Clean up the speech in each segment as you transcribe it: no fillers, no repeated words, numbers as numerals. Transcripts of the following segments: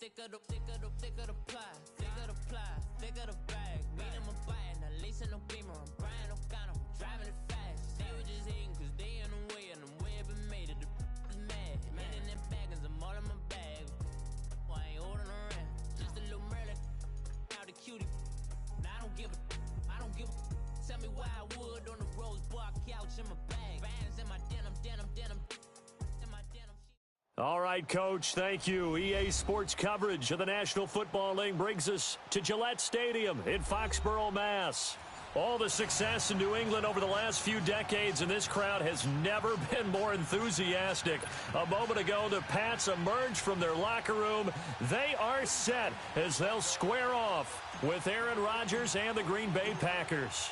thicker the pie, thicker the ply, thicker the bag. Meet them a bite, now leasing no beamer. I'm Brian O'Connor, I'm driving it fast. They were just hating cause they in the way, and I'm way up and made it. The is mad. Man in them baggins, I'm all in my bag. I ain't holding around, just a little Merlin. Out the cutie. Now I don't give a. Tell me why I would on the rose bar couch in my bag. Bands in my denim. All right, Coach, thank you. EA Sports coverage of the National Football League brings us to Gillette Stadium in Foxborough, Mass. All the success in New England over the last few decades, and this crowd has never been more enthusiastic. A moment ago, the Pats emerged from their locker room. They are set as they'll square off with Aaron Rodgers and the Green Bay Packers.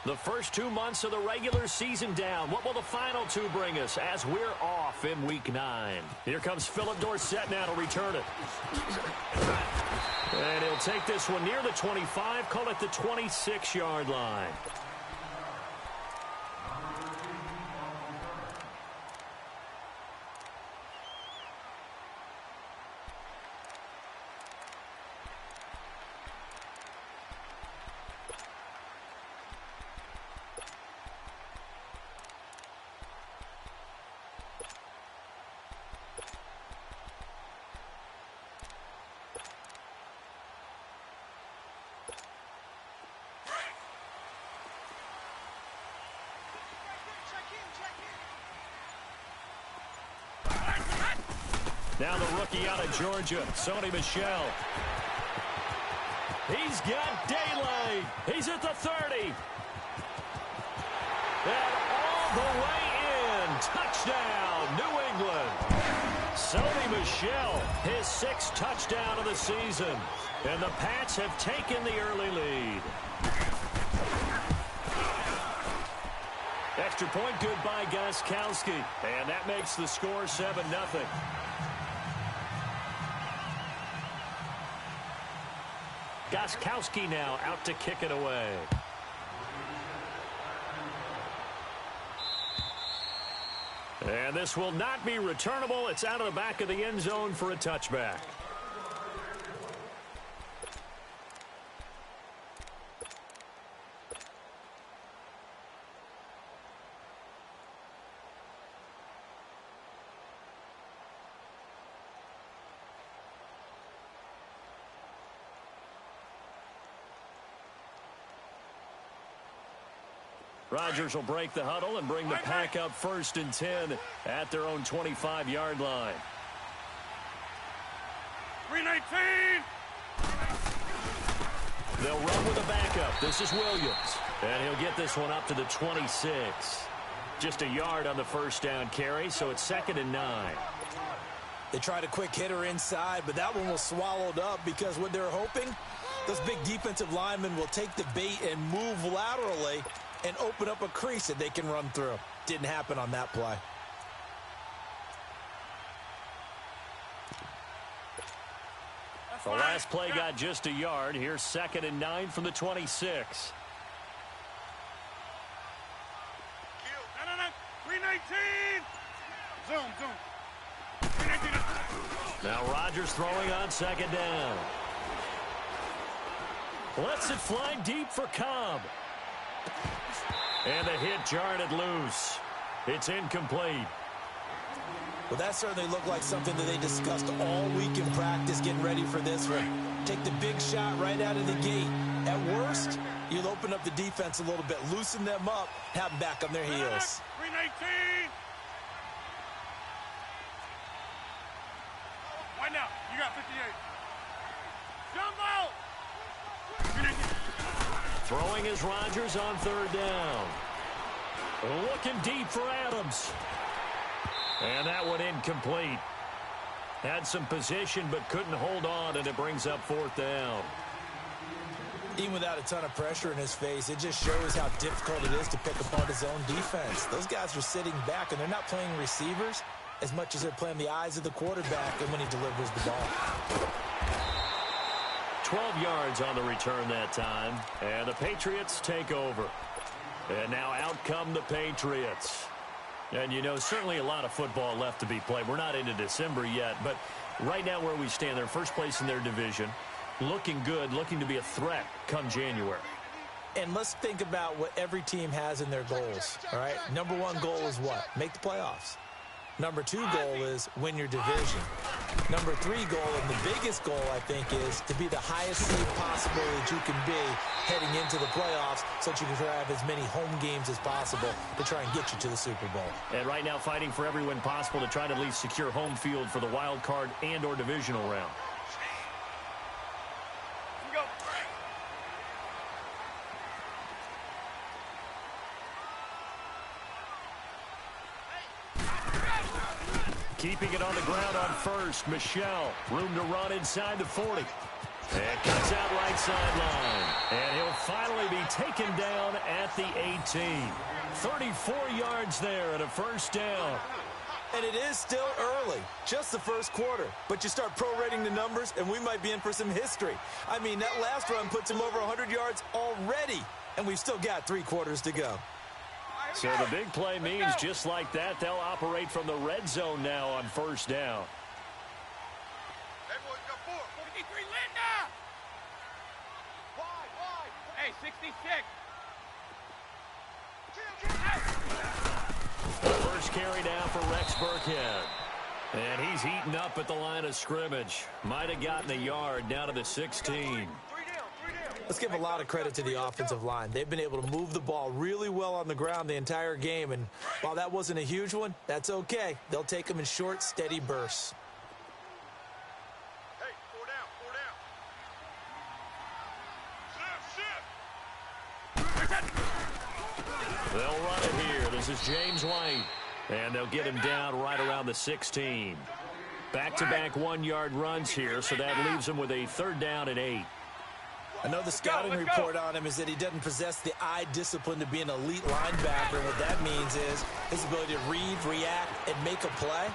The first 2 months of the regular season down. What will the final two bring us as we're off in Week 9? Here comes Philip Dorsett now to return it. And he'll take this one near the 25, call it the 26-yard line. Now the rookie out of Georgia, Sony Michel. He's got daylight. He's at the 30. And all the way in. Touchdown, New England. Sony Michel, his 6th touchdown of the season. And the Pats have taken the early lead. Extra point good by Gostkowski. And that makes the score 7-0. Gostkowski now out to kick it away. And this will not be returnable. It's out of the back of the end zone for a touchback. Rodgers will break the huddle and bring the pack up 1st and 10 at their own 25-yard line. 319. They'll run with a backup. This is Williams. And he'll get this one up to the 26. Just a yard on the first down carry, so it's 2nd and 9. They tried a quick hitter inside, but that one was swallowed up because what they're hoping, those big defensive linemen will take the bait and move laterally and open up a crease that they can run through. Didn't happen on that play. The last play got just a yard. Here's 2nd and 9 from the 26. No. 319. Zoom. 319. Now Rodgers throwing on 2nd down. Lets it fly deep for Cobb. And the hit jarred it loose. It's incomplete. Well, that certainly looked like something that they discussed all week in practice getting ready for this one. Take the big shot right out of the gate. At worst, you'll open up the defense a little bit, loosen them up, have them back on their heels. 319. Right now, you got 58. Jump out. 319. Throwing is Rodgers on 3rd down. Looking deep for Adams. And that one incomplete. Had some position but couldn't hold on, and it brings up 4th down. Even without a ton of pressure in his face, it just shows how difficult it is to pick apart his own defense. Those guys are sitting back, and they're not playing receivers as much as they're playing the eyes of the quarterback and when he delivers the ball. 12 yards on the return that time, and the Patriots take over. And now out come the Patriots. And, you know, certainly a lot of football left to be played. We're not into December yet, but right now where we stand, they're first place in their division, looking good, looking to be a threat come January. And let's think about what every team has in their goals, all right? Number one goal is what? Make the playoffs. Number two goal is win your division. Number three goal, and the biggest goal, I think, is to be the highest seed possible that you can be heading into the playoffs so that you can try to have as many home games as possible to try and get you to the Super Bowl. And right now fighting for every win possible to try to at least secure home field for the wild card and or divisional round. Keeping it on the ground on first, Michelle. Room to run inside the 40. And cuts out right sideline. And he'll finally be taken down at the 18. 34 yards there and a first down. And it is still early, just the first quarter. But you start prorating the numbers, and we might be in for some history. I mean, that last run puts him over 100 yards already, and we've still got 3 quarters to go. So the big play means just like that, they'll operate from the red zone now on first down. Hey, boys, got 4. 43, Linda! Wide. Hey, 66. The first carry down for Rex Burkhead. And he's heating up at the line of scrimmage. Might have gotten a yard down to the 16. Let's give a lot of credit to the offensive line. They've been able to move the ball really well on the ground the entire game, and while that wasn't a huge one, that's okay. They'll take them in short, steady bursts. Hey, 4 down. Shift. They'll run it here. This is James White. And they'll get him down right around the 16. Back-to-back 1-yard runs here, so that leaves him with a 3rd down and 8. I know the scouting report on him is that he doesn't possess the eye discipline to be an elite linebacker. What that means is his ability to read, react, and make a play.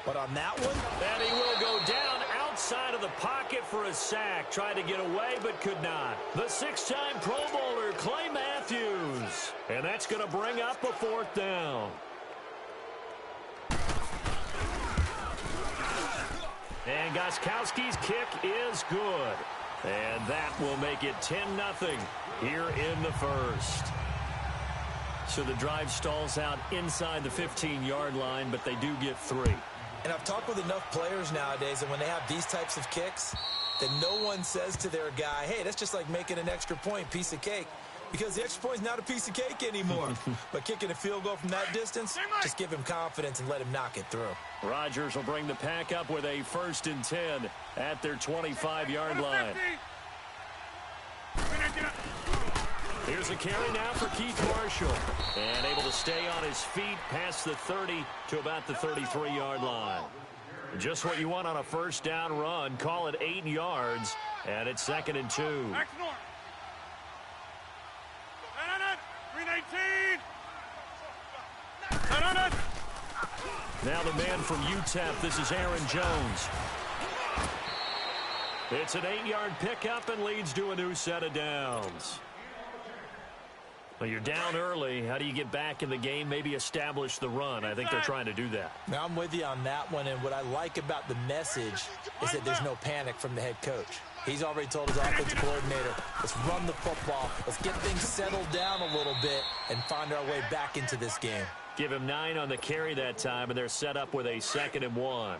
But on that one, and he will go down outside of the pocket for a sack. Tried to get away, but could not. The 6-time Pro Bowler, Clay Matthews. And that's going to bring up a 4th down. And Gostkowski's kick is good. And that will make it 10-0 here in the first. So the drive stalls out inside the 15-yard line, but they do get 3. And I've talked with enough players nowadays, and when they have these types of kicks, that no one says to their guy, hey, that's just like making an extra point, piece of cake. Because the extra point is not a piece of cake anymore. But kicking a field goal from that distance, just give him confidence and let him knock it through. Rodgers will bring the pack up with a 1st and 10 at their 25-yard line. Here's a carry now for Keith Marshall. And able to stay on his feet past the 30 to about the 33-yard line. Just what you want on a first down run. Call it 8 yards. And it's 2nd and 2. 319. Now the man from UTEP, this is Aaron Jones. It's an 8-yard pickup and leads to a new set of downs. Well, you're down early. How do you get back in the game? Maybe establish the run. I think they're trying to do that. Now, I'm with you on that one, and what I like about the message is that there's no panic from the head coach. He's already told his offensive coordinator, let's run the football, let's get things settled down a little bit and find our way back into this game. Give him 9 on the carry that time, and they're set up with a 2nd and 1.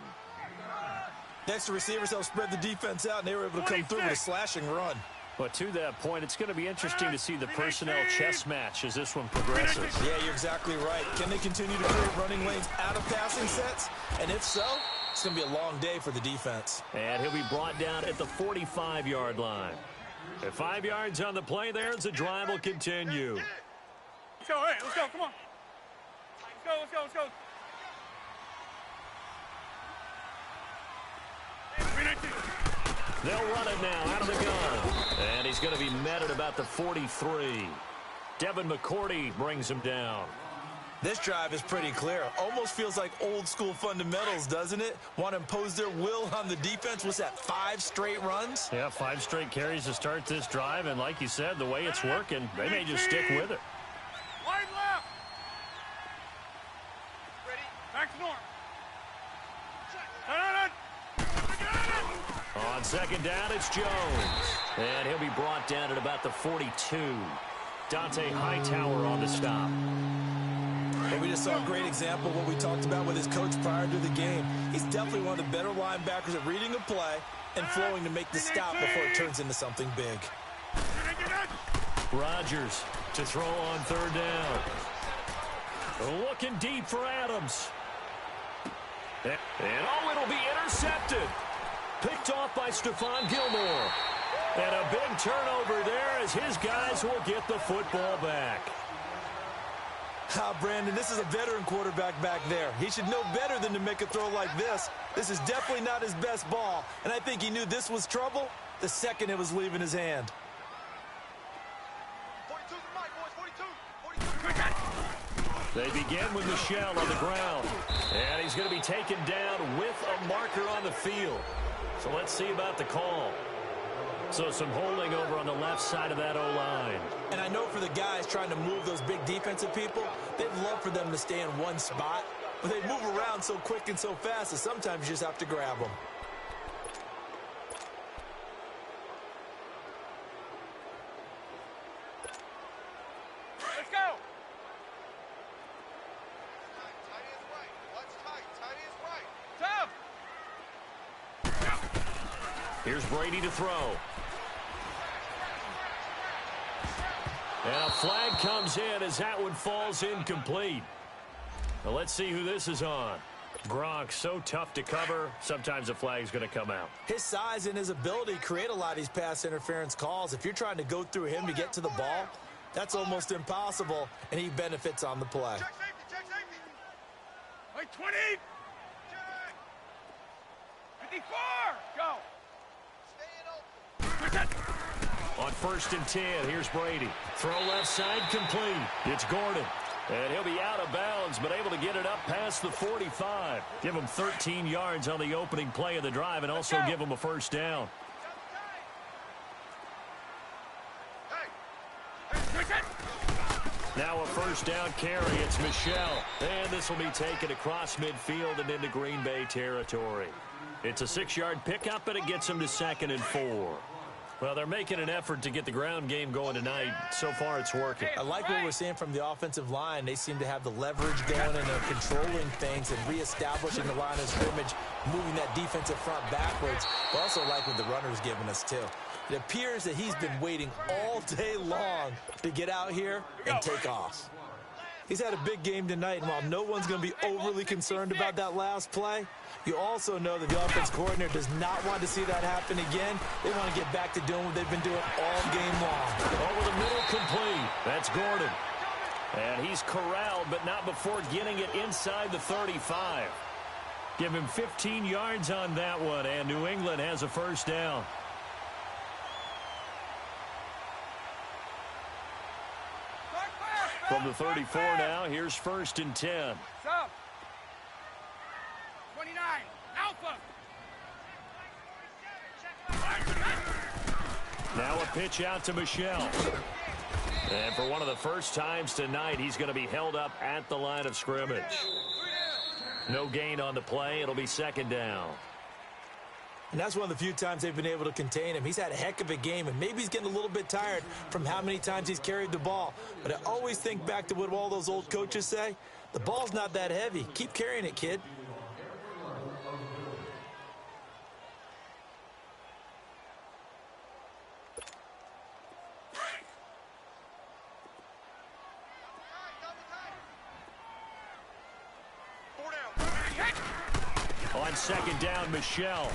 Next, the receivers helped spread the defense out, and they were able to come through with a slashing run. But to that point, it's going to be interesting to see the personnel chess match as this one progresses. Yeah, you're exactly right. Can they continue to create running lanes out of passing sets? And if so, it's going to be a long day for the defense. And he'll be brought down at the 45-yard line. At 5 yards on the play there, as the drive will continue. Let's go, hey, let's go, come on. Let's go. 319. They'll run it now out of the gun. And he's going to be met at about the 43. Devin McCourty brings him down. This drive is pretty clear. Almost feels like old school fundamentals, doesn't it? Want to impose their will on the defense. Was that 5 straight runs? Yeah, 5 straight carries to start this drive. And like you said, the way it's working, they may just stick with it. Wide left. Back to norm. On second down, it's Jones. And he'll be brought down at about the 42. Dante Hightower on the stop. And we just saw a great example of what we talked about with his coach prior to the game. He's definitely one of the better linebackers at reading a play and flowing to make the stop before it turns into something big. Rodgers to throw on third down. Looking deep for Adams. And oh, it'll be intercepted. Picked off by Stephon Gilmore. And a big turnover there as his guys will get the football back. Brandon, this is a veteran quarterback back there. He should know better than to make a throw like this. This is definitely not his best ball, and I think he knew this was trouble the second it was leaving his hand. 42's the mic, boys. 42. They begin with Michel on the ground, and he's going to be taken down with a marker on the field. So let's see about the call. So some holding over on the left side of that O-line. And I know for the guys trying to move those big defensive people, they'd love for them to stay in one spot, but they move around so quick and so fast that sometimes you just have to grab them. Let's go. Tight is right. Watch tight. Tight is right. Tough. Here's Brady to throw. And a flag comes in as that one falls incomplete. Now let's see who this is on. Gronk, so tough to cover. Sometimes the flag's going to come out. His size and his ability create a lot of these pass interference calls. If you're trying to go through him to get to the ball, that's almost impossible, and he benefits on the play. Check safety. Check safety. Like 20. Check. 54. Go. Staying open. On 1st and 10, here's Brady. Throw left side complete. It's Gordon. And he'll be out of bounds, but able to get it up past the 45. Give him 13 yards on the opening play of the drive and also give him a first down. Now a first down carry. It's Michel. And this will be taken across midfield and into Green Bay territory. It's a 6-yard pickup, and it gets him to 2nd and 4. Well, they're making an effort to get the ground game going tonight. So far, it's working. I like what we're seeing from the offensive line. They seem to have the leverage going, and they're controlling things and reestablishing the line of scrimmage, moving that defensive front backwards. But also like what the runner's giving us, too. It appears that he's been waiting all day long to get out here and take off. He's had a big game tonight, and while no one's going to be overly concerned about that last play, you also know that the offense coordinator does not want to see that happen again. They want to get back to doing what they've been doing all game long. Over the middle, complete. That's Gordon. And he's corralled, but not before getting it inside the 35. Give him 15 yards on that one, and New England has a first down. From the 34 now, here's 1st and 10. Stop. 29. Alpha. Now a pitch out to Michel. And for one of the first times tonight, he's going to be held up at the line of scrimmage. No gain on the play. It'll be 2nd down. And that's one of the few times they've been able to contain him. He's had a heck of a game, and maybe he's getting a little bit tired from how many times he's carried the ball. But I always think back to what all those old coaches say. The ball's not that heavy. Keep carrying it, kid. On 2nd down, Michel.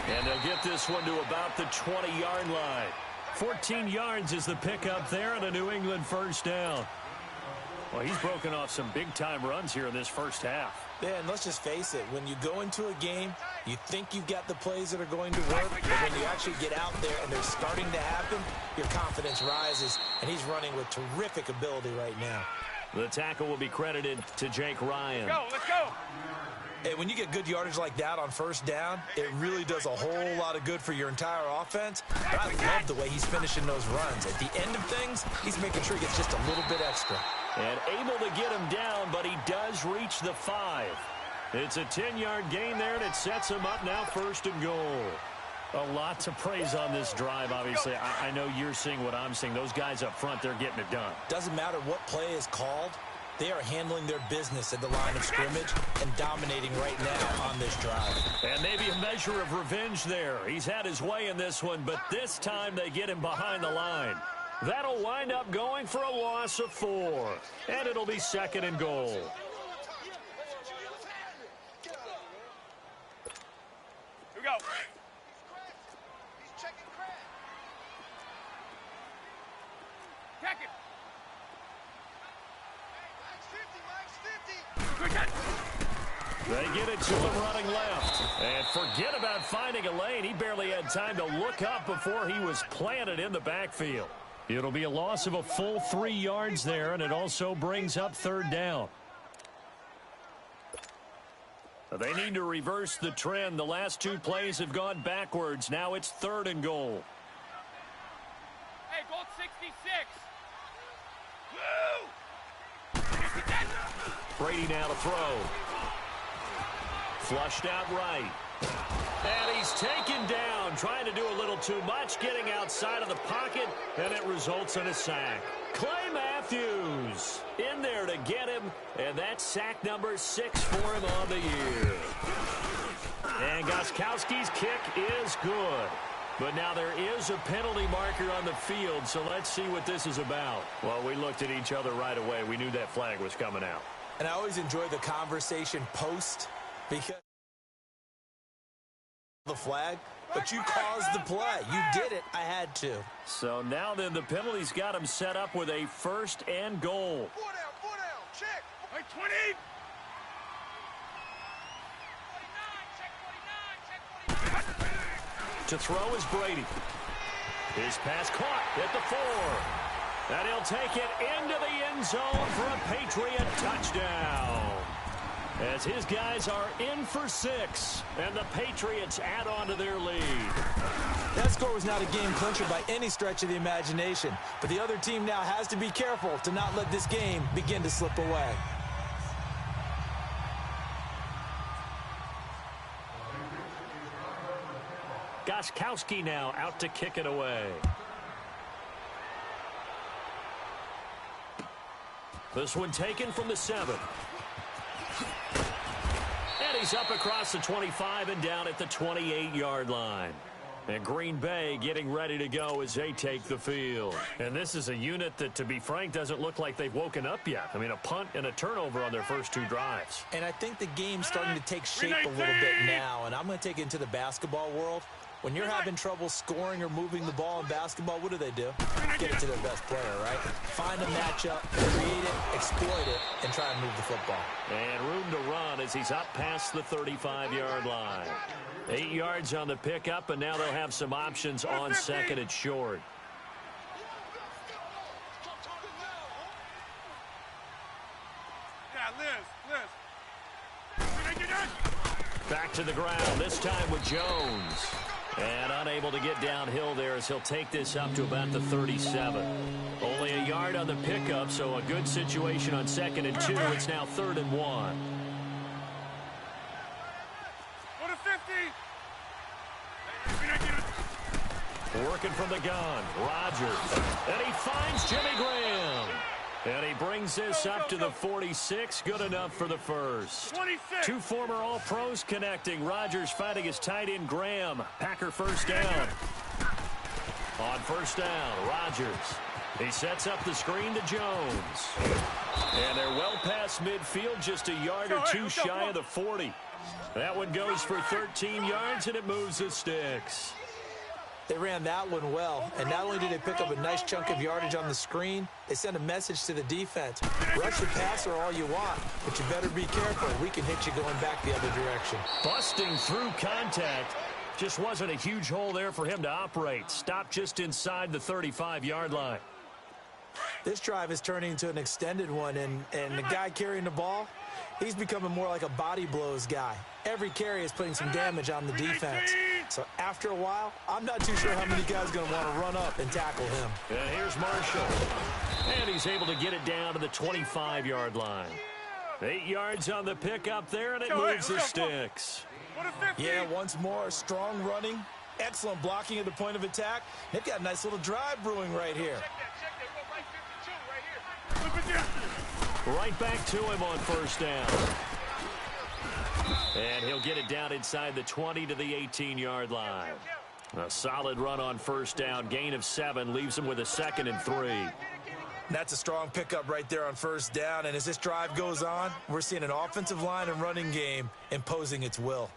And they'll get this one to about the 20-yard line. 14 yards is the pickup there and a New England first down. Well, he's broken off some big-time runs here in this first half. Yeah, and let's just face it. When you go into a game, you think you've got the plays that are going to work, but when you actually get out there and they're starting to happen, your confidence rises, and he's running with terrific ability right now. The tackle will be credited to Jake Ryan. Let's go. Hey, when you get good yardage like that on first down, it really does a whole lot of good for your entire offense. But I love the way he's finishing those runs. At the end of things, he's making sure he gets just a little bit extra. And able to get him down, but he does reach the 5. It's a 10-yard gain there, and it sets him up now 1st and goal. A lot to praise on this drive, obviously. I know you're seeing what I'm seeing. Those guys up front, they're getting it done. Doesn't matter what play is called. They are handling their business at the line of scrimmage and dominating right now on this drive. And maybe a measure of revenge there. He's had his way in this one, but this time they get him behind the line. That'll wind up going for a loss of 4. And it'll be 2nd and goal. Here we go. Check it. They get it to him running left. And forget about finding a lane. He barely had time to look up before he was planted in the backfield. It'll be a loss of a full 3 yards there, and it also brings up 3rd down. They need to reverse the trend. The last 2 plays have gone backwards. Now it's 3rd and goal. Hey, goal 66. Brady now to throw. Flushed out right. And he's taken down, trying to do a little too much, getting outside of the pocket, and it results in a sack. Clay Matthews in there to get him, and that's sack number 6 for him on the year. And Gostkowski's kick is good. But now there is a penalty marker on the field, so let's see what this is about. Well, we looked at each other right away. We knew that flag was coming out. And I always enjoy the conversation post because the flag, but you caused the play. You did it. I had to. So now then the penalty's got him set up with a 1st and goal. 4 down, check. Hey, 20. To throw is Brady. His pass caught at the 4. And he'll take it into the end zone for a Patriot touchdown. As his guys are in for 6, and the Patriots add on to their lead. That score was not a game clincher by any stretch of the imagination, but the other team now has to be careful to not let this game begin to slip away. Gostkowski now out to kick it away. This one taken from the 7. And he's up across the 25 and down at the 28-yard line. And Green Bay getting ready to go as they take the field. And this is a unit that, to be frank, doesn't look like they've woken up yet. I mean, a punt and a turnover on their first 2 drives. And I think the game's starting to take shape a little bit now, and I'm going to take it into the basketball world. When you're having trouble scoring or moving the ball in basketball, what do? Get it to their best player, right? Find a matchup, create it, exploit it, and try and move the football. And room to run as he's up past the 35-yard line. 8 yards on the pickup, and now they'll have some options on 2nd and short. Yeah, Liz. Back to the ground, this time with Jones. And unable to get downhill there as he'll take this up to about the 37. Only a yard on the pickup, so a good situation on 2nd and 2. It's now 3rd and 1. Go to 50. Working from the gun, Rodgers. And he finds Jimmy Graham. And he brings this up to the 46. Good enough for the first. 26. 2 former All-Pros connecting. Rodgers fighting his tight end, Graham. Packer first down. On first down, Rodgers. He sets up the screen to Jones. And they're well past midfield, just a yard or 2 shy of the 40. That one goes for 13 yards, and it moves the sticks. They ran that one well, and not only did they pick up a nice chunk of yardage on the screen, they sent a message to the defense. Rush the passer all you want, but you better be careful. We can hit you going back the other direction. Busting through contact. Just wasn't a huge hole there for him to operate. Stopped just inside the 35-yard line. This drive is turning into an extended one, and the guy carrying the ball, he's becoming more like a body blows guy. Every carry is putting some damage on the defense. So after a while, I'm not too sure how many guys are going to want to run up and tackle him. And here's Marshall. And he's able to get it down to the 25-yard line. 8 yards on the pickup there, and it moves the sticks. Yeah, once more, strong running, excellent blocking at the point of attack. They've got a nice little drive brewing right here. Right back to him on first down. And he'll get it down inside the 20 to the 18-yard line. A solid run on first down. Gain of 7 leaves him with a 2nd and 3. That's a strong pickup right there on first down. And as this drive goes on, we're seeing an offensive line and running game imposing its will.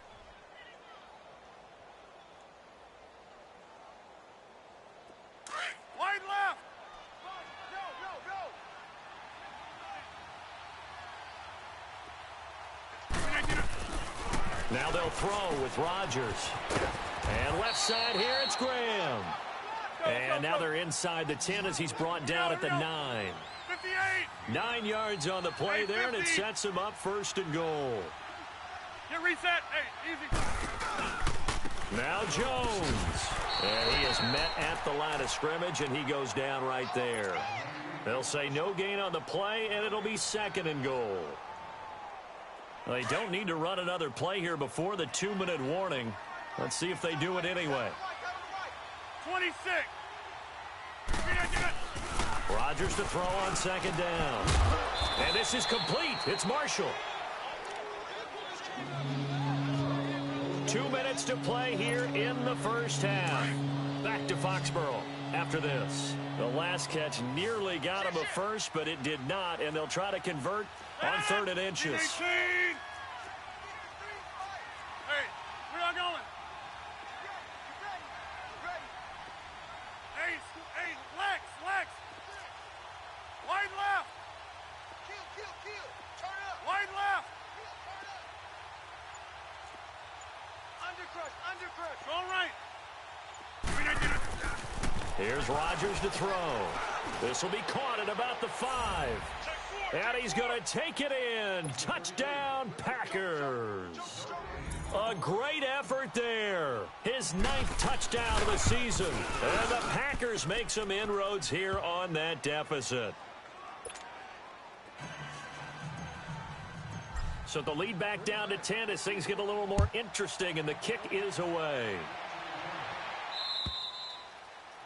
Wide left. Now they'll throw with Rodgers. And left side here, it's Graham. And now they're inside the 10 as he's brought down at the 9. 58. 9 yards on the play there, and it sets him up 1st and goal. Get reset. Hey, easy. Now Jones. And he is met at the line of scrimmage, and he goes down right there. They'll say no gain on the play, and it'll be 2nd and goal. They don't need to run another play here before the 2-minute warning. Let's see if they do it anyway. 26. Rodgers to throw on 2nd down. And this is complete. It's Marshall. 2 minutes to play here in the first half. Back to Foxborough after this. The last catch nearly got him a first, but it did not, and they'll try to convert on 3rd and inches. Hey, where y'all going? Hey, Lex. Wide left. Kill. Turn up. Wide left. Undercrush. All right. Here's Rodgers to throw. This will be caught at about the 5. And he's going to take it in. Touchdown, Packers. A great effort there. His 9th touchdown of the season. And the Packers make some inroads here on that deficit. So the lead back down to 10 as things get a little more interesting, and the kick is away.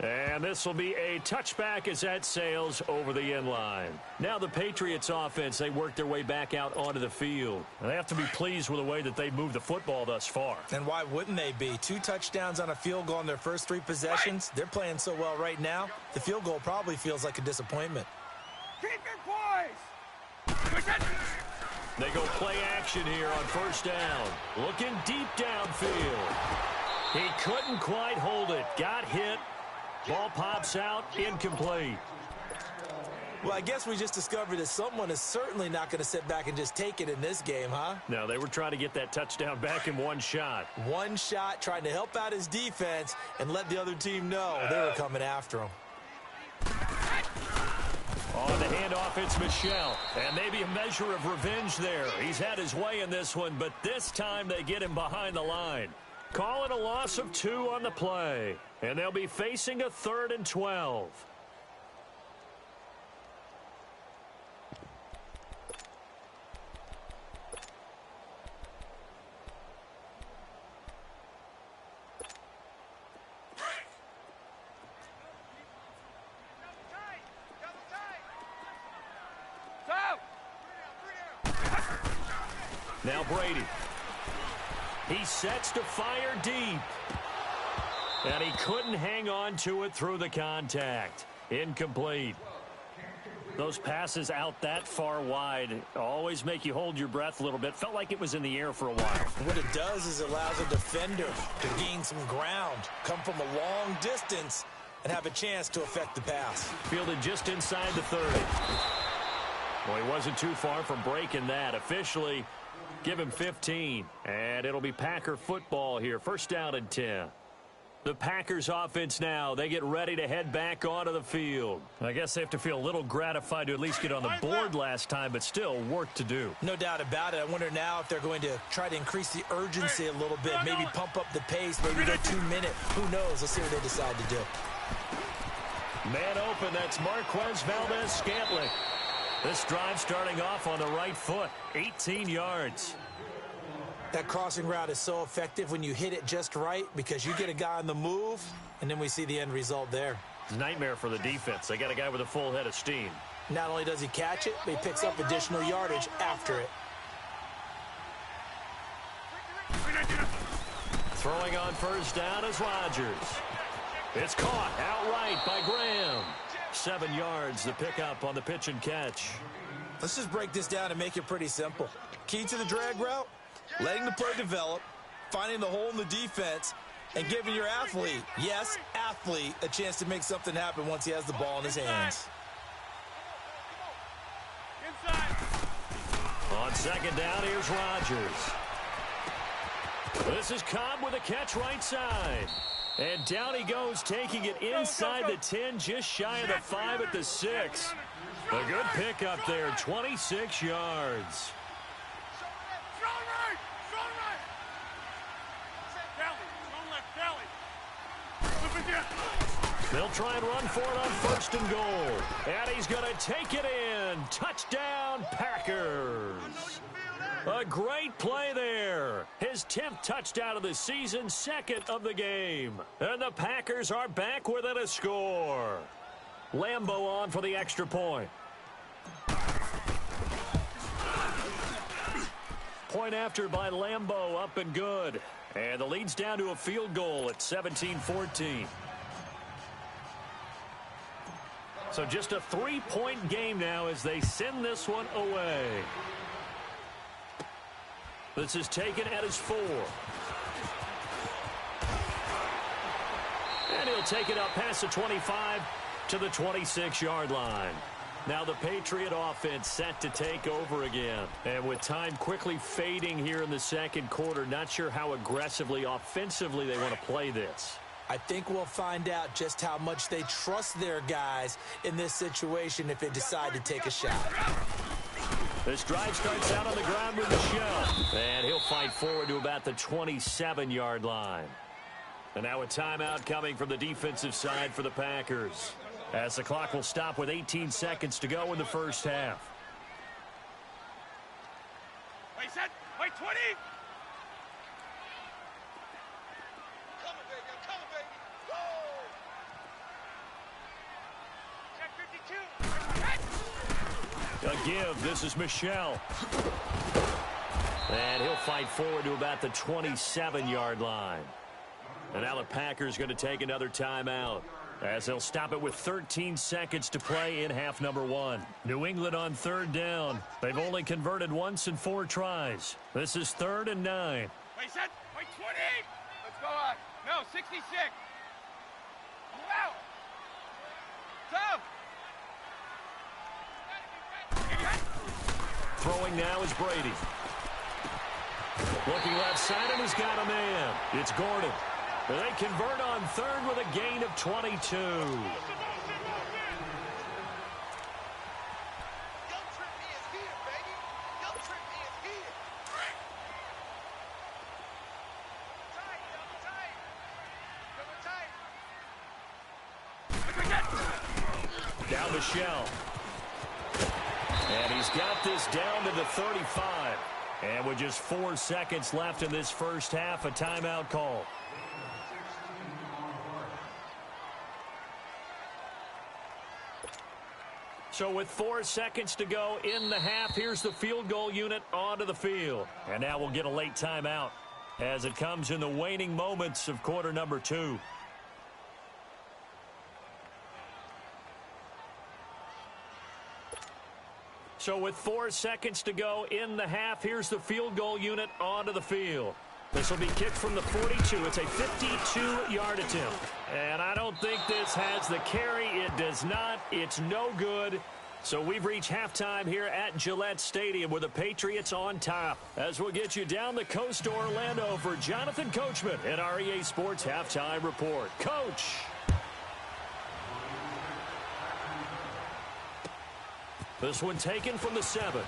And this will be a touchback as that sails over the end line. Now the Patriots offense, they work their way back out onto the field. And they have to be pleased with the way that they moved the football thus far. And why wouldn't they be? 2 touchdowns on a field goal in their first 3 possessions. They're playing so well right now, the field goal probably feels like a disappointment. Keep your poise. They go play action here on first down. Looking deep downfield. He couldn't quite hold it. Got hit. Ball pops out, incomplete. Well, I guess we just discovered that someone is certainly not going to sit back and just take it in this game, huh? No, they were trying to get that touchdown back in one shot. One shot, trying to help out his defense and let the other team know they were coming after him. On the handoff, it's Michel. And maybe a measure of revenge there. He's had his way in this one, but this time they get him behind the line. Call it a loss of 2 on the play. And they'll be facing a 3rd and 12. Now Brady. He sets to fire deep. And he couldn't hang on to it through the contact. Incomplete. Those passes out that far wide always make you hold your breath a little bit. Felt like it was in the air for a while. What it does is it allows a defender to gain some ground, come from a long distance, and have a chance to affect the pass. Fielded just inside the 30. Well, he wasn't too far from breaking that. Officially, give him 15. And it'll be Packer football here. First down and 10. The Packers offense now, they get ready to head back onto the field. I guess they have to feel a little gratified to at least get on the board last time, but still work to do. No doubt about it. I wonder now if they're going to try to increase the urgency a little bit, maybe pump up the pace, maybe go 2 minutes. Who knows? Let's see what they decide to do. Man open, that's Marquez Valdez-Scantling. This drive starting off on the right foot, 18 yards. That crossing route is so effective when you hit it just right because you get a guy on the move, and then we see the end result there. Nightmare for the defense. They got a guy with a full head of steam. Not only does he catch it, but he picks up additional yardage after it. Throwing on first down is Rodgers. It's caught outright by Graham. 7 yards, the pickup on the pitch and catch. Let's just break this down and make it pretty simple. Key to the drag route, letting the play develop, finding the hole in the defense, and giving your athlete, yes, athlete, a chance to make something happen once he has the ball in his hands. On second down, here's Rodgers. This is Cobb with a catch right side. And down he goes, taking it inside the 10, just shy of the 5 at the 6. A good pickup there, 26 yards. They'll try and run for it on first and goal. And he's going to take it in. Touchdown, Packers. A great play there. His 10th touchdown of the season, 2nd of the game. And the Packers are back within a score. Lambo on for the extra point. Point after by Lambo, up and good. And the lead's down to a field goal at 17-14. So just a 3-point game now as they send this one away. This is taken at his 4. And he'll take it up past the 25 to the 26-yard line. Now the Patriot offense set to take over again. And with time quickly fading here in the second quarter, not sure how aggressively, offensively they want to play this. I think we'll find out just how much they trust their guys in this situation if they decide to take a shot. This drive starts out on the ground with Michel. And he'll fight forward to about the 27-yard line. And now a timeout coming from the defensive side for the Packers, as the clock will stop with 18 seconds to go in the first half. Wait, set. Wait, 20. A give. This is Michel. And he'll fight forward to about the 27-yard line. And now the Packers going to take another timeout, as they'll stop it with 13 seconds to play in half number 1. New England on third down. They've only converted once in 4 tries. This is 3rd and 9. Wait, set. Wait, 20. Let's go on. No, 66. Move out. Tough. Throwing now is Brady. Looking left side, and he's got a man. It's Gordon. And they convert on 3rd with a gain of 22. Now Michel. And he's got this down to the 35. And with just 4 seconds left in this first half, a timeout call. So with 4 seconds to go in the half, here's the field goal unit onto the field. And now we'll get a late timeout as it comes in the waning moments of quarter number 2. So with 4 seconds to go in the half, here's the field goal unit onto the field. This will be kicked from the 42. It's a 52-yard attempt. And I don't think this has the carry. It does not. It's no good. So we've reached halftime here at Gillette Stadium with the Patriots on top. As we'll get you down the coast to Orlando for Jonathan Coachman at our EA Sports Halftime Report. Coach. This one taken from the 7.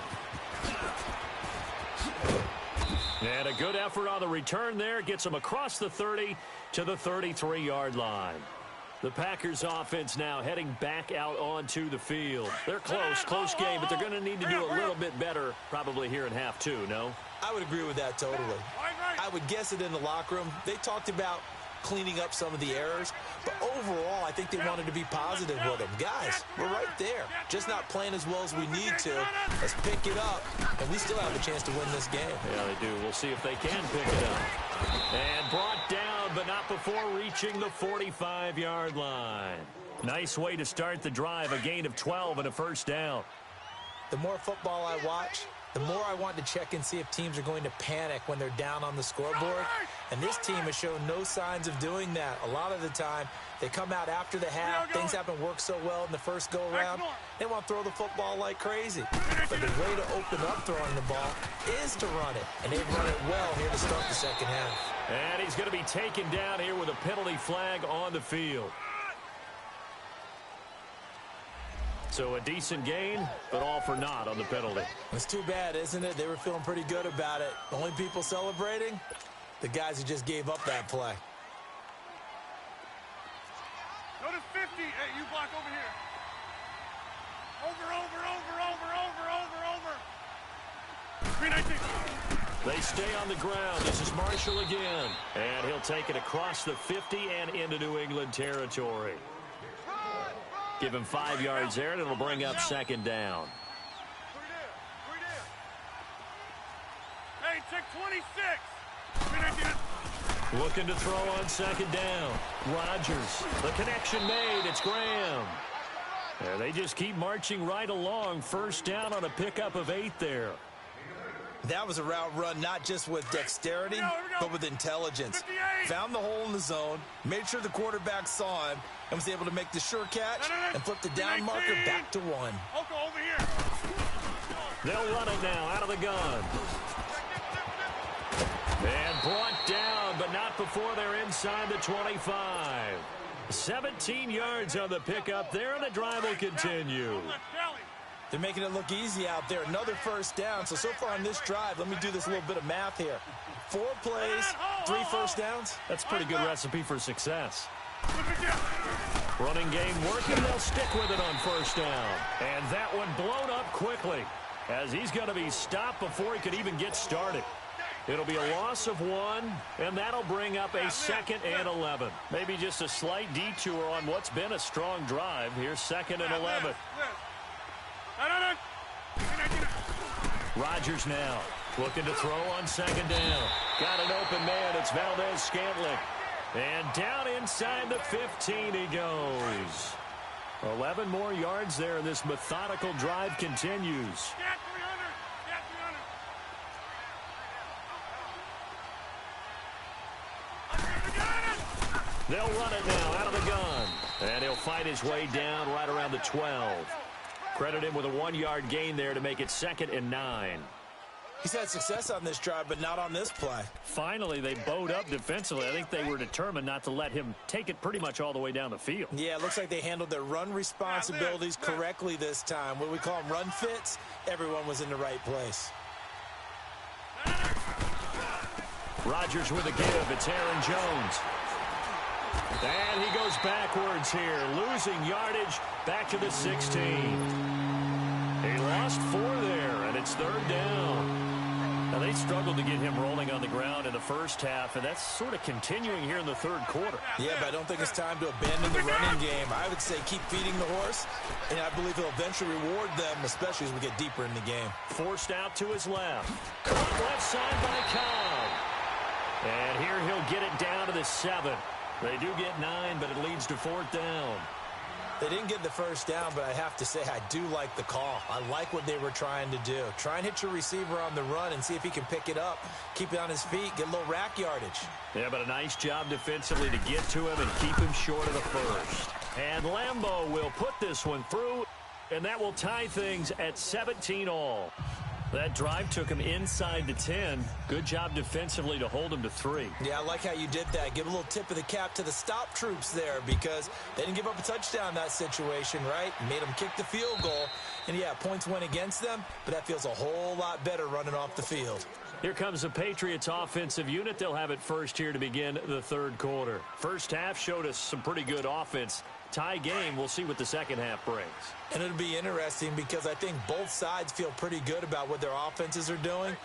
And a good effort on the return there. Gets him across the 30 to the 33-yard line. The Packers offense now heading back out onto the field. They're close game, but they're going to need to do a little bit better probably here in half two, no? I would agree with that totally. I would guess it in the locker room. They talked about cleaning up some of the errors, but overall, I think they wanted to be positive with them. Guys, we're right there. Just not playing as well as we need to. Let's pick it up, and we still have a chance to win this game. Yeah, they do. We'll see if they can pick it up. And brought down, but not before reaching the 45-yard line. Nice way to start the drive, a gain of 12 and a first down. The more football I watch, the more I want to check and see if teams are going to panic when they're down on the scoreboard. And this team has shown no signs of doing that. A lot of the time, they come out after the half. Things haven't worked so well in the first go-around. They want to throw the football like crazy. But the way to open up throwing the ball is to run it. And they've run it well here to start the second half. And he's going to be taken down here with a penalty flag on the field. So a decent gain, but all for naught on the penalty. It's too bad, isn't it? They were feeling pretty good about it. The only people celebrating, the guys who just gave up that play. Go to 50. Hey, you block over here. Over. 319. They stay on the ground. This is Marshall again. And he'll take it across the 50 and into New England territory. Give him 5 yards there, and it'll bring up second down. Hey, check 26. Looking to throw on second down. Rodgers. The connection made. It's Graham. And they just keep marching right along. First down on a pickup of 8 there. That was a route run not just with dexterity, but with intelligence. 58. Found the hole in the zone, made sure the quarterback saw him, and was able to make the sure catch and flip the down marker back to 1. Oko, over here. They'll run it now out of the gun. And brought down, but not before they're inside the 25. 17 yards on the pickup there, and the drive will continue. They're making it look easy out there. Another first down. So far on this drive, let me do this little bit of math here. 4 plays, 3 first downs. That's a pretty good recipe for success. Running game working. They'll stick with it on first down. And that one blown up quickly as he's going to be stopped before he could even get started. It'll be a loss of 1, and that'll bring up a 2nd and 11. Maybe just a slight detour on what's been a strong drive. Here's 2nd and 11. Rodgers now looking to throw on second down. Got an open man. It's Valdez-Scantling. And down inside the 15 he goes. 11 more yards there, and this methodical drive continues. They'll run it now out of the gun. And he'll fight his way down right around the 12. Credit him with a 1-yard gain there to make it 2nd and 9. He's had success on this drive, but not on this play. Finally, they bowed up defensively. I think they were determined not to let him take it pretty much all the way down the field. Yeah, it looks like they handled their run responsibilities correctly this time. What we call them run fits, everyone was in the right place. Rodgers with a give. It's Aaron Jones. And he goes backwards here, losing yardage back to the 16. He lost 4 there, and it's 3rd down. Now, they struggled to get him rolling on the ground in the first half, and that's sort of continuing here in the 3rd quarter. Yeah, but I don't think it's time to abandon the running game. I would say keep feeding the horse, and I believe he'll eventually reward them, especially as we get deeper in the game. Forced out to his left. Caught left side by Cobb. And here he'll get it down to the 7. They do get 9, but it leads to 4th down. They didn't get the first down, but I have to say I do like the call. I like what they were trying to do. Try and hit your receiver on the run and see if he can pick it up, keep it on his feet, get a little rack yardage. Yeah, but a nice job defensively to get to him and keep him short of the first. And Lambeau will put this one through, and that will tie things at 17 all. That drive took him inside the 10. Good job defensively to hold him to 3. Yeah, I like how you did that. Give a little tip of the cap to the stop troops there because they didn't give up a touchdown in that situation, right? Made them kick the field goal. And, yeah, points went against them, but that feels a whole lot better running off the field. Here comes the Patriots offensive unit. They'll have it first here to begin the third quarter. First half showed us some pretty good offense. Tie game. We'll see what the second half brings. And it'll be interesting because I think both sides feel pretty good about what their offenses are doing.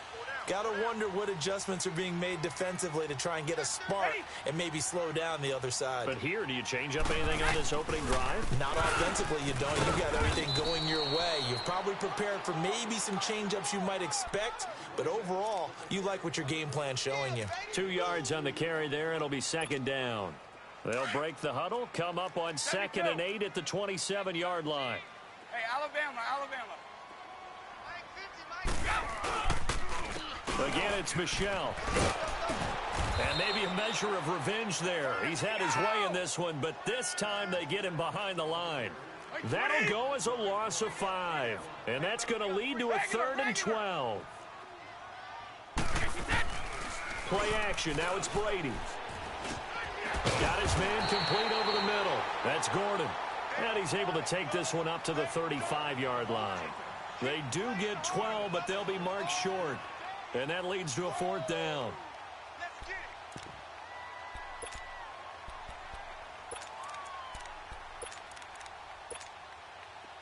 Got to wonder what adjustments are being made defensively to try and get a spark and maybe slow down the other side. But here, do you change up anything on this opening drive? Not offensively, you don't. You've got everything going your way. You've probably prepared for maybe some change-ups you might expect, but overall, you like what your game plan's showing you. 2 yards on the carry there. It'll be second down. They'll break the huddle, come up on 2nd and 8 at the 27-yard line. Hey, Alabama. Again, it's Michel. And maybe a measure of revenge there. He's had his way in this one, but this time they get him behind the line. That'll go as a loss of 5. And that's going to lead to a 3rd and 12. Play action. Now it's Brady. Got his man complete over the middle. That's Gordon. And he's able to take this one up to the 35-yard line. They do get 12, but they'll be marked short. And that leads to a 4th down.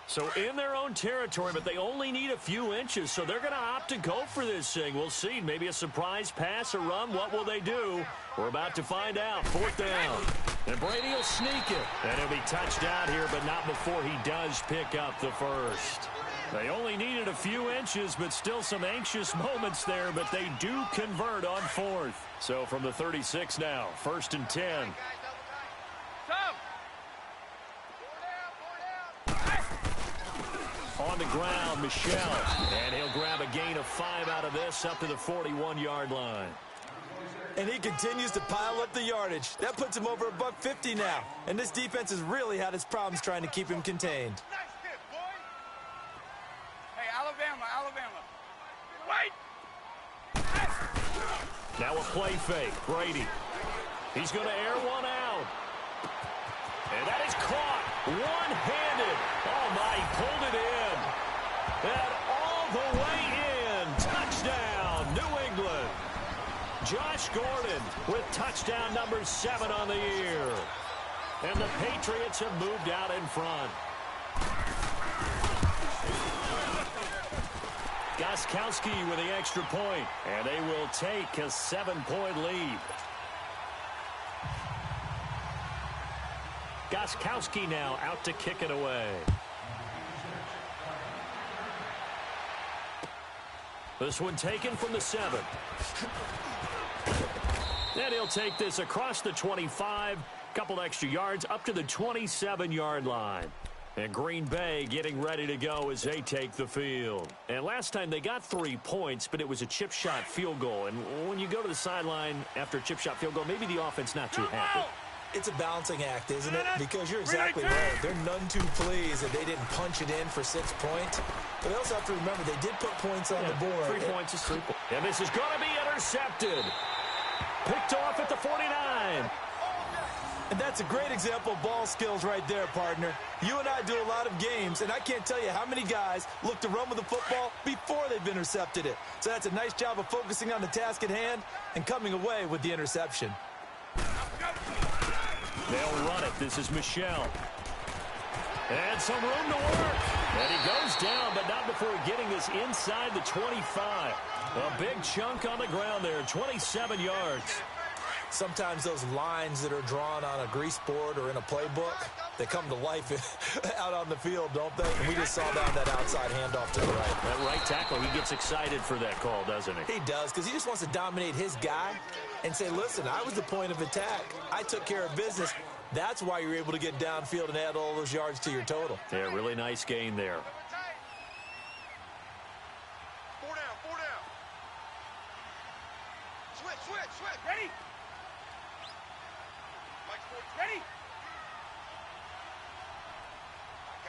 So in their own territory, but they only need a few inches, so they're going to opt to go for this thing. We'll see. Maybe a surprise pass or run. What will they do? We're about to find out. 4th down. And Brady will sneak it. And he'll be touched out here, but not before he does pick up the first. They only needed a few inches, but still some anxious moments there, but they do convert on 4th. So from the 36 now, 1st and 10. On the ground, Michel. And he'll grab a gain of 5 out of this up to the 41-yard line. And he continues to pile up the yardage. That puts him over $150 now. And this defense has really had its problems trying to keep him contained. Hey, Alabama. Wait! Now a play fake. Brady. He's going to air one out. And that is caught one-handed. Oh, my, he pulled it in. And all the way in. Touchdown, New England. Josh Gordon with touchdown number 7 on the year. And the Patriots have moved out in front. Gostkowski with the extra point. And they will take a 7-point lead. Gostkowski now out to kick it away. This one taken from the 7. And he'll take this across the 25. Couple extra yards up to the 27-yard line. And Green Bay getting ready to go as they take the field. And last time they got 3 points, but it was a chip shot field goal. And when you go to the sideline after a chip shot field goal, maybe the offense not too happy. It's a balancing act, isn't it? Because you're exactly right. They're none too pleased that they didn't punch it in for 6 points. But they also have to remember they did put points on the board. 3 points is 3 points. And this is going to be intercepted. Picked off at the 49. And that's a great example of ball skills right there, partner. You and I do a lot of games, and I can't tell you how many guys look to run with the football before they've intercepted it. So that's a nice job of focusing on the task at hand and coming away with the interception. They'll run it. This is Michel. And some room to work. And he goes down, but not before getting this inside the 25. A big chunk on the ground there, 27 yards. Sometimes those lines that are drawn on a grease board or in a playbook, they come to life out on the field, don't they? And we just saw that outside handoff to the right. That right tackle, he gets excited for that call, doesn't he? He does, because he just wants to dominate his guy and say, listen, I was the point of attack. I took care of business. That's why you're able to get downfield and add all those yards to your total. Yeah, really nice gain there. 4 down. Switch. Ready?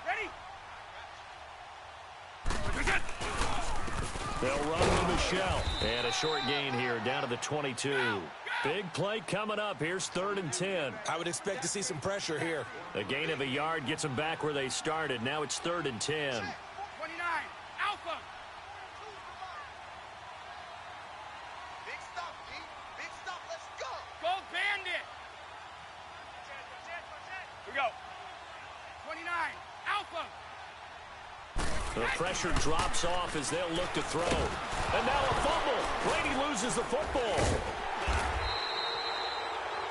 Ready? They'll run to Michelle. And a short gain here down to the 22. Big play coming up. Here's 3rd and 10. I would expect to see some pressure here. A gain of a yard gets them back where they started. Now it's 3rd and 10. 29. Alpha. Big stuff, D. Big stuff. Let's go. Go Bandit. Here we go. 29. Alpha. The pressure drops off as they'll look to throw. And now a fumble. Brady loses the football.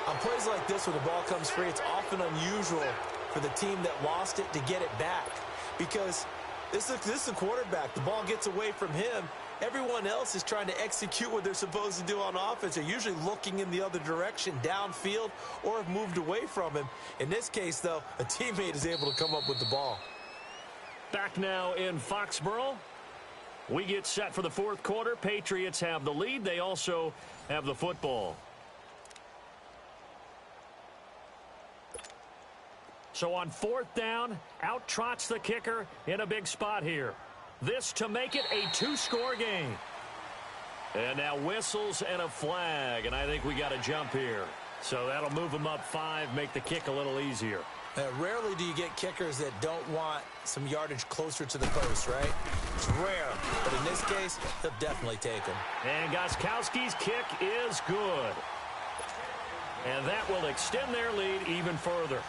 On plays like this, when the ball comes free, it's often unusual for the team that lost it to get it back. Because this is the quarterback. The ball gets away from him. Everyone else is trying to execute what they're supposed to do on offense. They're usually looking in the other direction, downfield, or have moved away from him. In this case, though, a teammate is able to come up with the ball. Back now in Foxborough. We get set for the 4th quarter. Patriots have the lead. They also have the football. So on 4th down, out trots the kicker in a big spot here. This to make it a 2-score game. And now whistles and a flag, and I think we got a jump here. So that'll move them up 5, make the kick a little easier. Rarely do you get kickers that don't want some yardage closer to the post, right? It's rare, but in this case, they'll definitely take them. And Gostkowski's kick is good. And that will extend their lead even further.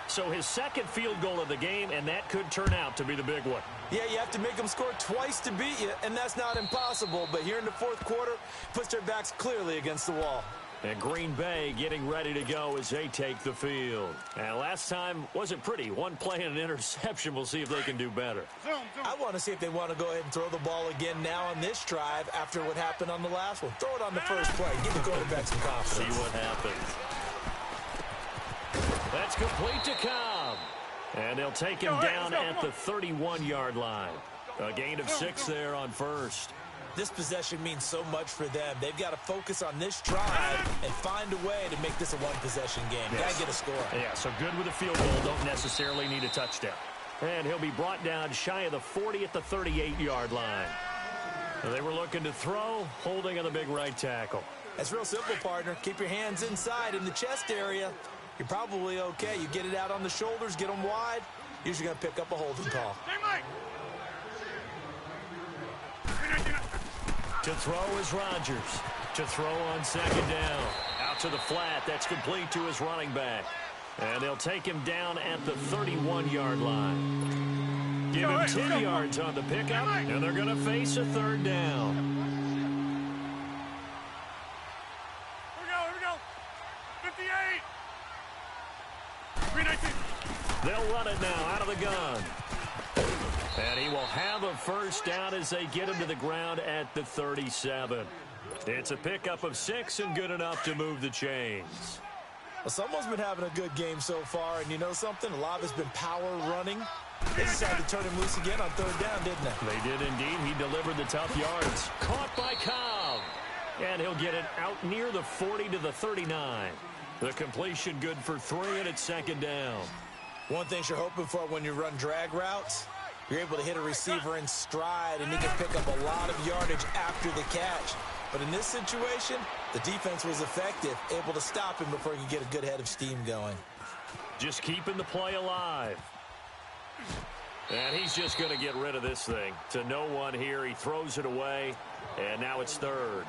So his 2nd field goal of the game, and that could turn out to be the big one. Yeah, you have to make them score twice to beat you, and that's not impossible. But here in the 4th quarter, puts their backs clearly against the wall. And Green Bay getting ready to go as they take the field. And last time wasn't pretty. One play and an interception. We'll see if they can do better. I want to see if they want to go ahead and throw the ball again now on this drive after what happened on the last one. Throw it on the first play. Give the quarterback some confidence. See what happens. That's complete to Cobb. And they'll take him down at the 31-yard line. A gain of 6 there on 1st. This possession means so much for them. They've got to focus on this drive and find a way to make this a one-possession game. Yes. Got to get a score. Yeah, so good with a field goal. Don't necessarily need a touchdown. And he'll be brought down shy of the 40 at the 38-yard line. They were looking to throw, holding on the big right tackle. That's real simple, partner. Keep your hands inside in the chest area. You're probably okay. You get it out on the shoulders, get them wide. Usually going to pick up a holding call. To throw is Rodgers. To throw on 2nd down. Out to the flat. That's complete to his running back. And they'll take him down at the 31-yard line. Give him 10 yards on the pickup, and they're going to face a 3rd down. Here we go. 58. 319. They'll run it now out of the gun. And he will have a 1st down as they get him to the ground at the 37. It's a pickup of 6 and good enough to move the chains. Well, someone's been having a good game so far, and you know something? A lot of it's been power running. They decided to turn him loose again on 3rd down, didn't they? They did indeed. He delivered the tough yards. Caught by Cobb. And he'll get it out near the 40 to the 39. The completion good for 3, and it's 2nd down. One thing you're hoping for when you run drag routes, you're able to hit a receiver in stride, and he can pick up a lot of yardage after the catch. But in this situation, the defense was effective, able to stop him before he could get a good head of steam going. Just keeping the play alive. And he's just going to get rid of this thing. To no one here. He throws it away, and now it's 3rd.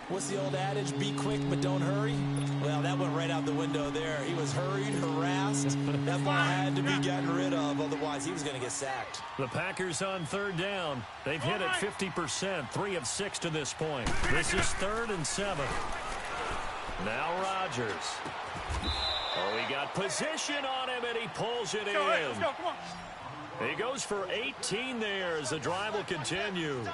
What's the old adage? Be quick, but don't hurry? Well, that went right out the window there. He was hurried, harassed. That ball had to be gotten rid of, otherwise he was going to get sacked. The Packers on 3rd down. They've hit it 50%, 3 of 6 to this point. This is 3rd and 7. Now Rodgers. Oh, he got position on him, and he pulls it in. Let's go, come on. He goes for 18 there as the drive will continue.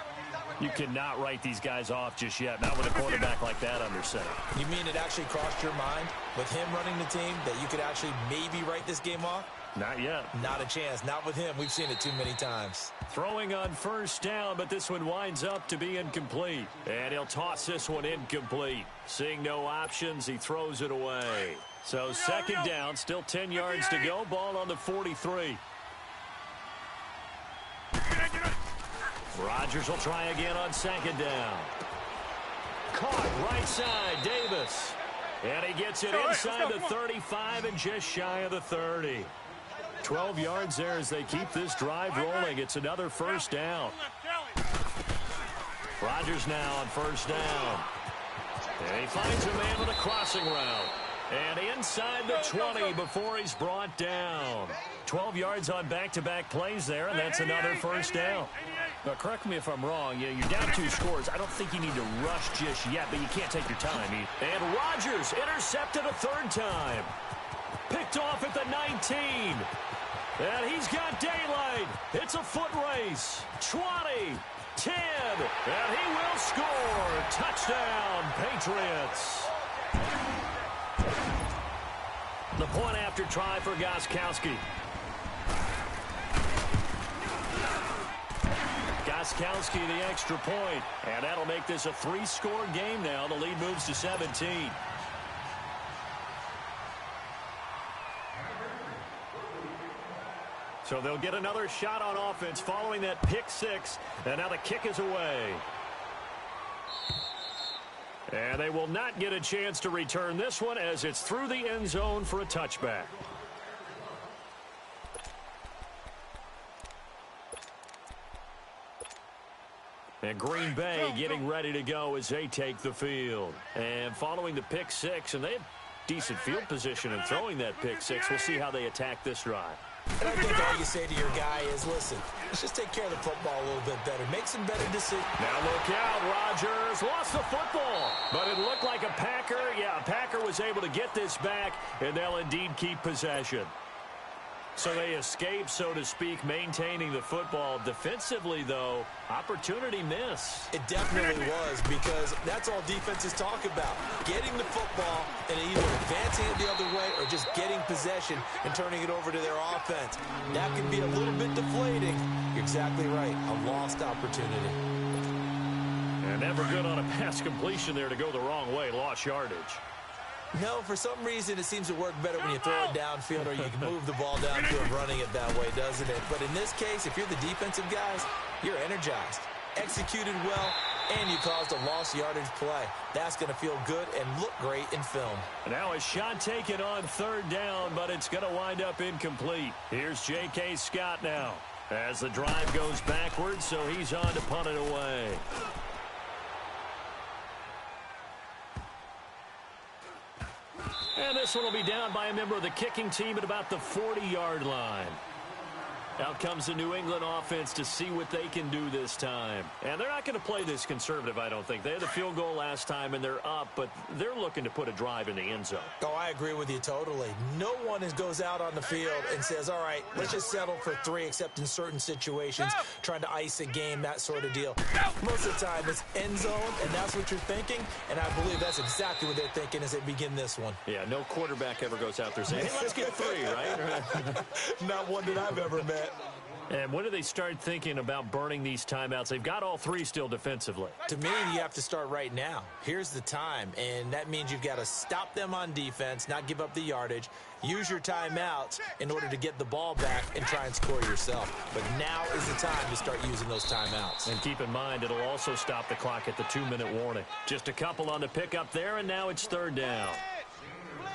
You cannot write these guys off just yet, not with a quarterback like that under center. You mean it actually crossed your mind with him running the team that you could actually maybe write this game off? Not yet. Not a chance. Not with him. We've seen it too many times. Throwing on 1st down, but this one winds up to be incomplete. And he'll toss this one incomplete. Seeing no options, he throws it away. So 2nd down, still 10 yards to go. Ball on the 43. Rodgers will try again on second down. Caught right side, Davis. And he gets it inside the 35 and just shy of the 30. 12 yards there as they keep this drive rolling. It's another first down. Rodgers now on first down. And he finds a man with a crossing route. And inside the 20 before he's brought down. 12 yards on back-to-back plays there, and that's another first down. Now, correct me if I'm wrong. You're down 2 scores. I don't think you need to rush just yet, but you can't take your time. And Rodgers intercepted a third time. Picked off at the 19. And he's got daylight. It's a foot race. 20, 10, and he will score. Touchdown, Patriots. The point after try for Gostkowski. Gostkowski the extra point, and that'll make this a 3-score game now. The lead moves to 17. So they'll get another shot on offense following that pick 6, and now the kick is away. And they will not get a chance to return this one as it's through the end zone for a touchback. And Green Bay getting ready to go as they take the field. And following the pick 6, and they have decent field position in throwing that pick 6. We'll see how they attack this drive. And I think all you say to your guy is, listen, let's just take care of the football a little bit better. Make some better decisions. Now look out, Rodgers lost the football. But it looked like a Packer. Yeah, a Packer was able to get this back, and they'll indeed keep possession. So they escape, so to speak, maintaining the football. Defensively, though, opportunity miss. It definitely was, because that's all defenses talk about. Getting the football and either advancing it the other way or just getting possession and turning it over to their offense. That can be a little bit deflating. You're exactly right. A lost opportunity. And never good on a pass completion there to go the wrong way. Lost yardage. No, for some reason it seems to work better when you throw it downfield or you can move the ball downfield running it that way, doesn't it? But in this case, if you're the defensive guys, you're energized, executed well, and you caused a lost yardage play. That's going to feel good and look great in film. Now a shot taken on third down, but it's going to wind up incomplete. Here's J.K. Scott now as the drive goes backwards, so he's on to punt it away. And this one will be down by a member of the kicking team at about the 40-yard line. Out comes the New England offense to see what they can do this time. And they're not going to play this conservative, I don't think. They had the field goal last time, and they're up, but they're looking to put a drive in the end zone. Oh, I agree with you totally. No one goes out on the field and says, all right, let's just settle for 3, except in certain situations, trying to ice a game, that sort of deal. Most of the time, it's end zone, and that's what you're thinking, and I believe that's exactly what they're thinking as they begin this one. Yeah, no quarterback ever goes out there saying, hey, let's get 3, right? Not one that I've ever met. And when do they start thinking about burning these timeouts? They've got all 3 still defensively. To me, you have to start right now. Here's the time, and that means you've got to stop them on defense, not give up the yardage, use your timeouts in order to get the ball back and try and score yourself. But now is the time to start using those timeouts. And keep in mind, it'll also stop the clock at the 2-minute warning. Just a couple on the pickup there, and now it's third down.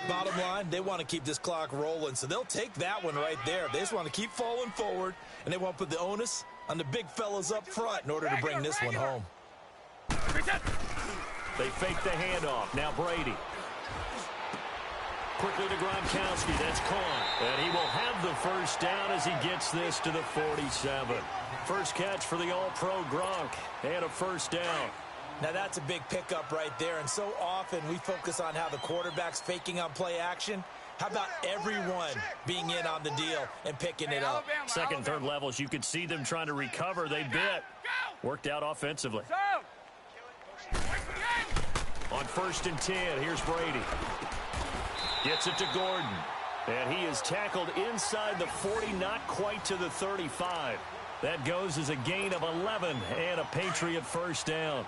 Bottom line, they want to keep this clock rolling, so they'll take that one right there. They just want to keep falling forward, and they want to put the onus on the big fellas up front in order to bring this one home. They fake the handoff. Now Brady. Quickly to Gronkowski. That's caught. And he will have the first down as he gets this to the 47. First catch for the All-Pro Gronk. And a first down. Now, that's a big pickup right there, and so often we focus on how the quarterback's faking on play action. How about everyone being in on the deal and picking it up? Second, third levels, you could see them trying to recover. They bit. Worked out offensively. On 1st and 10, here's Brady. Gets it to Gordon. And he is tackled inside the 40, not quite to the 35. That goes as a gain of 11 and a Patriot first down.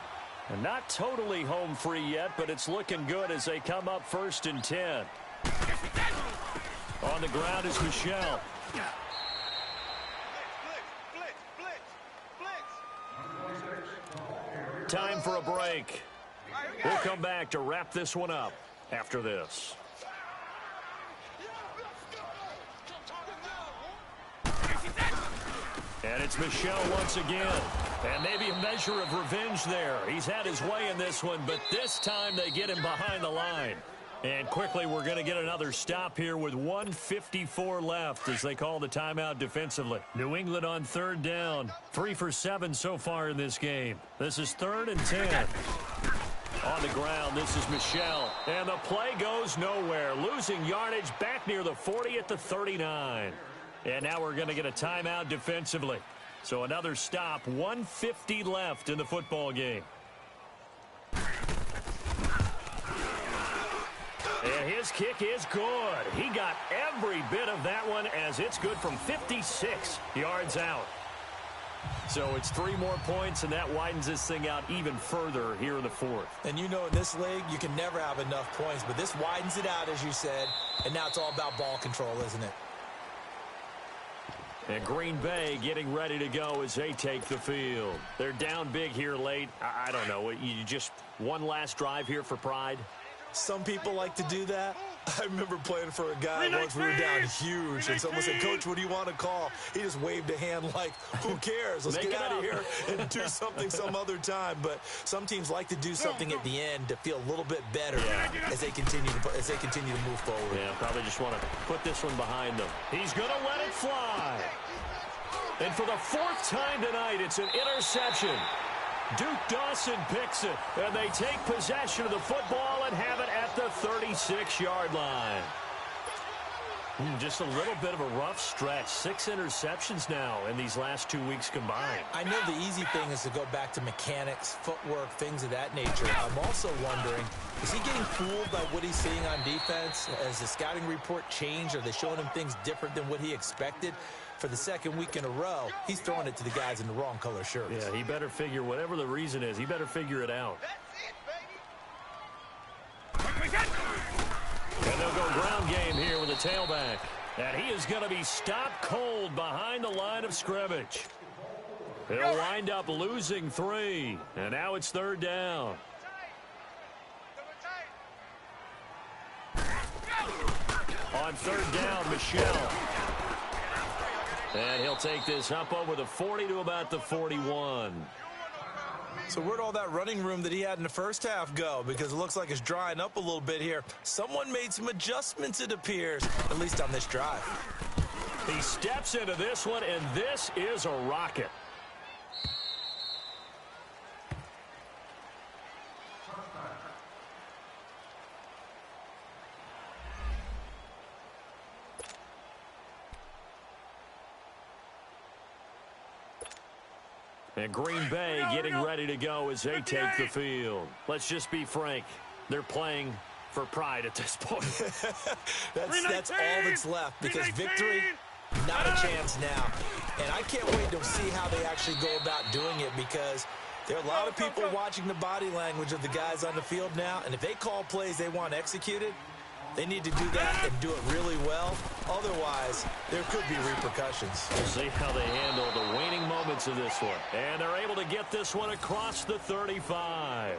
And not totally home free yet, but it's looking good as they come up 1st and 10. On the ground is Michel. Time for a break. We'll come back to wrap this one up after this. And it's Michel once again. And maybe a measure of revenge there. He's had his way in this one, but this time they get him behind the line. And quickly, we're going to get another stop here with 1:54 left as they call the timeout defensively. New England on third down. 3 for 7 so far in this game. This is 3rd and 10. On the ground, this is Michel. And the play goes nowhere. Losing yardage back near the 40 at the 39. And now we're going to get a timeout defensively. So another stop, 1:50 left in the football game. And his kick is good. He got every bit of that one as it's good from 56 yards out. So it's 3 more points, and that widens this thing out even further here in the 4th. And you know in this league, you can never have enough points, but this widens it out, as you said, and now it's all about ball control, isn't it? And Green Bay getting ready to go as they take the field. They're down big here late. I don't know. You just one last drive here for pride? Some people like to do that. I remember playing for a guy once. We were down huge, and someone said, "Coach, what do you want to call?" He just waved a hand like, "Who cares? Let's get out of here and do something some other time." But some teams like to do something at the end to feel a little bit better as they continue to move forward. Yeah, probably just want to put this one behind them. He's going to let it fly. And for the 4th time tonight, it's an interception. Duke Dawson picks it, and they take possession of the football and have it at the 36-yard line. Just a little bit of a rough stretch. 6 interceptions now in these last 2 weeks combined. I know the easy thing is to go back to mechanics, footwork, things of that nature. I'm also wondering, is he getting fooled by what he's seeing on defense? Has the scouting report changed? Are they showing him things different than what he expected? For the 2nd week in a row, he's throwing it to the guys in the wrong color shirts. Yeah, he better figure, whatever the reason is, he better figure it out. And they'll go ground game here with a tailback. And he is going to be stopped cold behind the line of scrimmage. He'll wind up losing 3. And now it's 3rd down. On 3rd down, Michel. And he'll take this up over the 40 to about the 41. So where'd all that running room that he had in the first half go? Because it looks like it's drying up a little bit here. Someone made some adjustments, it appears, at least on this drive. He steps into this one, and this is a rocket. And Green Bay getting ready to go as they take the field. Let's just be frank. They're playing for pride at this point. that's all that's left, because victory, not a chance now. And I can't wait to see how they actually go about doing it, because there are a lot of people watching the body language of the guys on the field now, and if they call plays they want executed, they need to do that and do it really well. Otherwise, there could be repercussions. We'll see how they handle the waning moments of this one. And they're able to get this one across the 35.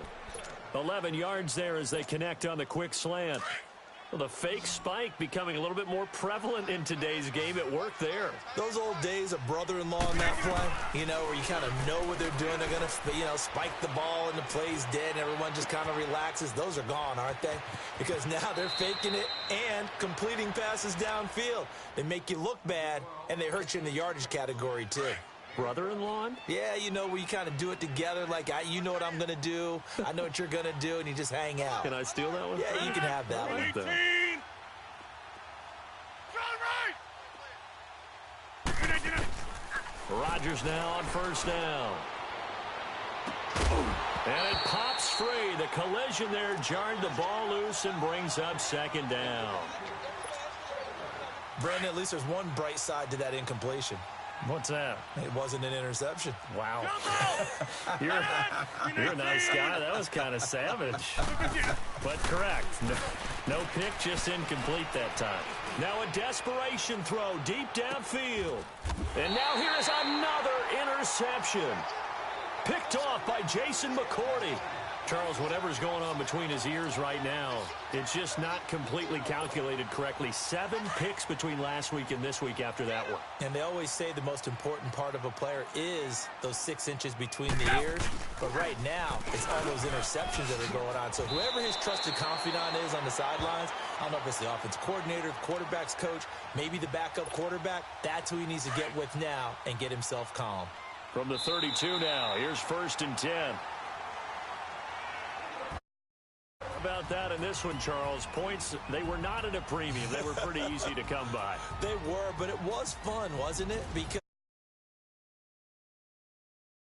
11 yards there as they connect on the quick slant. Well, the fake spike becoming a little bit more prevalent in today's game. It worked there. Those old days of brother-in-law in that play, where you kind of know what they're doing. They're going to, spike the ball and the play's dead and everyone just kind of relaxes. Those are gone, aren't they? Because now they're faking it and completing passes downfield. They make you look bad, and they hurt you in the yardage category, too. Brother-in-law? Yeah, where you kind of do it together, like, you know what I'm going to do, I know what you're going to do, and you just hang out. Can I steal that one? Yeah, you can have that one. Rodgers now on 1st down. And it pops free. The collision there jarred the ball loose and brings up 2nd down. Brandon, at least there's one bright side to that incompletion. What's that? It wasn't an interception. Wow. You're a nice guy. That was kind of savage. But correct. No pick, just incomplete that time. Now a desperation throw deep downfield. And now here is another interception. Picked off by Jason McCourty. Charles, whatever's going on between his ears right now, it's just not completely calculated correctly. 7 picks between last week and this week after that one. And they always say the most important part of a player is those 6 inches between the ears. But right now, it's all those interceptions that are going on. So whoever his trusted confidant is on the sidelines, I don't know if it's the offense coordinator, the quarterback's coach, maybe the backup quarterback, that's who he needs to get with now and get himself calm. From the 32 now, here's 1st and 10. About that in this one, Charles. Points, they were not at a premium. They were pretty easy to come by. They were, but it was fun, wasn't it? Because